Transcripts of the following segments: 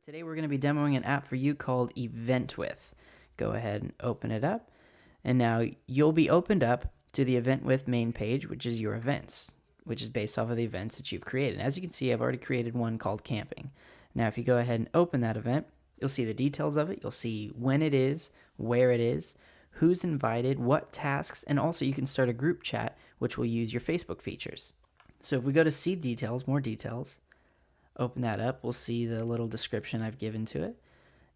Today we're going to be demoing an app for you called EventWith. Go ahead and open it up. And now you'll be opened up to the EventWith main page, which is your events, which is based off of the events that you've created. As you can see, I've already created one called camping. Now, if you go ahead and open that event, you'll see the details of it. You'll see when it is, where it is, who's invited, what tasks, and also you can start a group chat, which will use your Facebook features. So if we go to see details, more details, open that up, we'll see the little description I've given to it.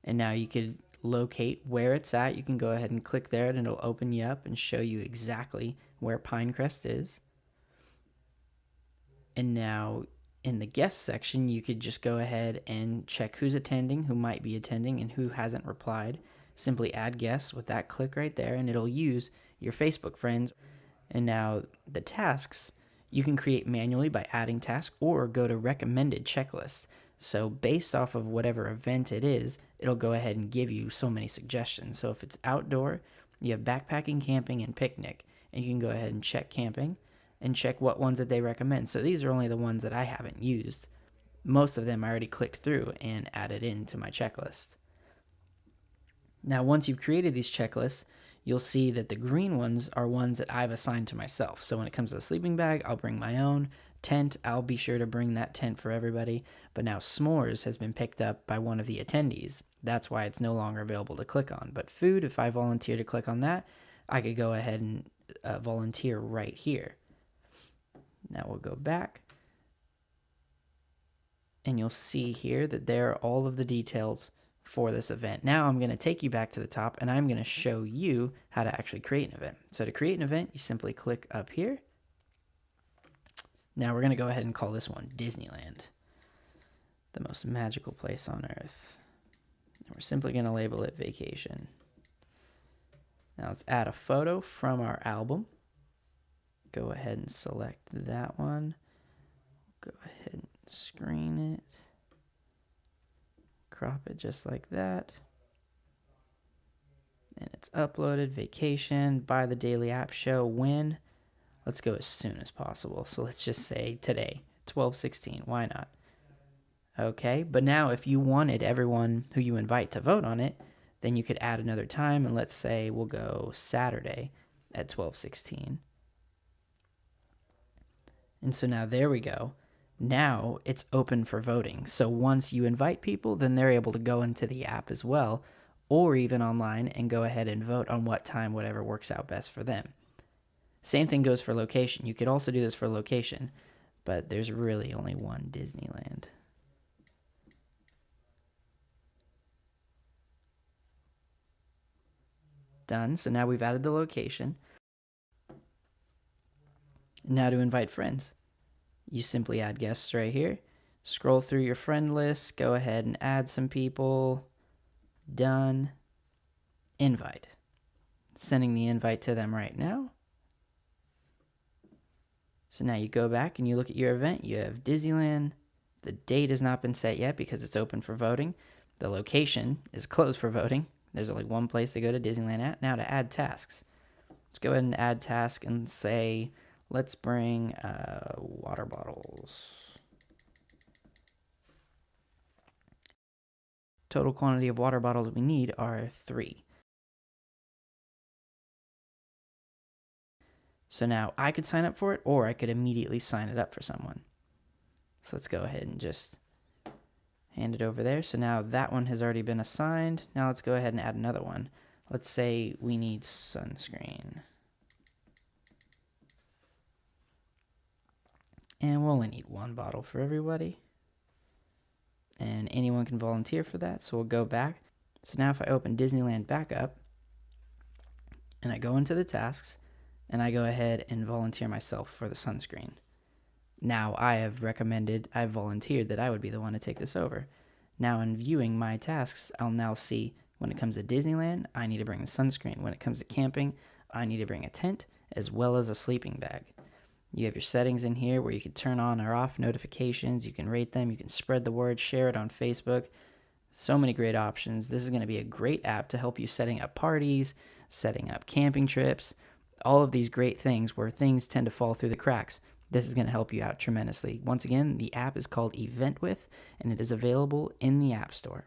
And now you could locate where it's at. You can go ahead and click there and it'll open you up and show you exactly where Pinecrest is. And now in the guest section, you could just go ahead and check who's attending, who might be attending, and who hasn't replied. Simply add guests with that click right there, and it'll use your Facebook friends. And now the tasks, you can create manually by adding tasks or go to recommended checklists. So based off of whatever event it is, it'll go ahead and give you so many suggestions. So if it's outdoor, you have backpacking, camping, and picnic. And you can go ahead and check camping and check what ones that they recommend. So these are only the ones that I haven't used. Most of them I already clicked through and added into my checklist. Now, once you've created these checklists, you'll see that the green ones are ones that I've assigned to myself. So when it comes to the sleeping bag, I'll bring my own. Tent, I'll be sure to bring that tent for everybody. But now s'mores has been picked up by one of the attendees. That's why it's no longer available to click on. But food, if I volunteer to click on that, I could go ahead and volunteer right here. Now we'll go back. And you'll see here that there are all of the details for this event. Now I'm going to take you back to the top and I'm going to show you how to actually create an event. So to create an event, you simply click up here. Now we're going to go ahead and call this one Disneyland, the most magical place on earth. And we're simply going to label it vacation. Now let's add a photo from our album. Go ahead and select that one. Go ahead and screen it. Crop it just like that. And it's uploaded. Vacation by the daily app show. When? Let's go as soon as possible. So let's just say today, 12/16. Why not? Okay, but now if you wanted everyone who you invite to vote on it, then you could add another time, and let's say we'll go Saturday at 12/16. And so now there we go. Now it's open for voting. So once you invite people, then they're able to go into the app as well, or even online and go ahead and vote on what time, whatever works out best for them. Same thing goes for location. You could also do this for location, but there's really only one Disneyland. Done. So now we've added the location. Now to invite friends. You simply add guests right here. Scroll through your friend list. Go ahead and add some people. Done. Invite. Sending the invite to them right now. So now you go back and you look at your event. You have Disneyland. The date has not been set yet because it's open for voting. The location is closed for voting. There's only one place to go to Disneyland at. Now to add tasks. Let's go ahead and add task and say, let's bring water bottles. Total quantity of water bottles we need are 3. So now I could sign up for it, or I could immediately sign it up for someone. So let's go ahead and just hand it over there. So now that one has already been assigned. Now let's go ahead and add another one. Let's say we need sunscreen. And we'll only need 1 bottle for everybody. And anyone can volunteer for that. So we'll go back. So now if I open Disneyland back up, and I go into the tasks, and I go ahead and volunteer myself for the sunscreen. Now I've volunteered that I would be the one to take this over. Now in viewing my tasks, I'll now see when it comes to Disneyland, I need to bring the sunscreen. When it comes to camping, I need to bring a tent as well as a sleeping bag. You have your settings in here where you can turn on or off notifications. You can rate them. You can spread the word, share it on Facebook. So many great options. This is going to be a great app to help you setting up parties, setting up camping trips, all of these great things where things tend to fall through the cracks. This is going to help you out tremendously. Once again, the app is called EventWith, and it is available in the App Store.